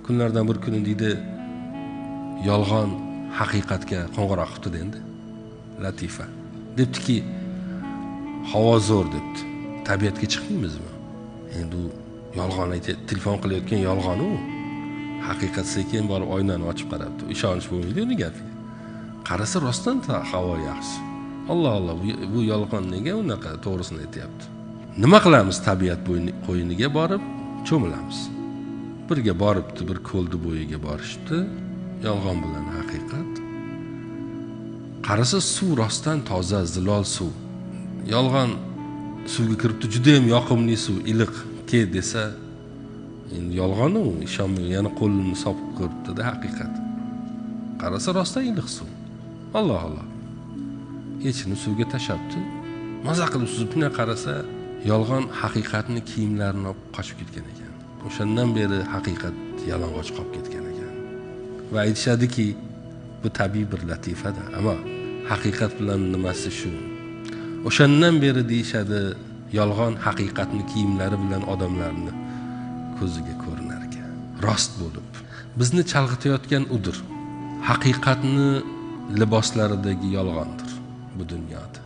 kunlardan bir kuni deydi, yolg'on haqiqatga qo'ng'iroq qildi endi. Latifa debdiki, havo zo'r debdi. Tabiatga chiqmaymizmi? Endi u yolg'on aytib, telefon qilayotgan yolg'on u. Haqiqat sekin borib oynani ochib qarabdi. Ishonch bo'lmaydi uni gapiga. Qarasa rostdan havo yaxshi. Alloh Alloh, bu yolg'on nega unaqa to'g'risini aytayapti? Nima qilamiz? Tabiat qo'yiniga borib cho'milamiz. Birga boribdi, bir ko'ldi bo'yiga borishdi. Yolg'on bilan haqiqat. Qarasa suv rostdan toza, zilol suv. Yolg'on suvga kiribdi, juda ham yoqimli suv, iliq. Ke desa, endi yolg'on-u, ishonmay yana qo'lini sopib ko'ribdi-da haqiqat. Qarasa rostdan iliq suv. Alloh Alloh. Echini suvga tashabdi. Maza qilib suzibni qarasa, yolg'on haqiqatni kiyimlarini olib qochib ketgan ekan. O'shandan beri haqiqat yalang'och qolib ketgan ekan. Va aytishadiki, bu tabiiy bir latifada, ammo haqiqat bilan nimasi shu? O'shandan beri deyshadi, yolg'on haqiqatni kiyimlari bilan odamlarni ko'ziga ko'rinar ekan. Rost bo'lib, bizni chalg'itayotgan udir. Haqiqatni liboslaridagi yolg'ondir bu dunyoda.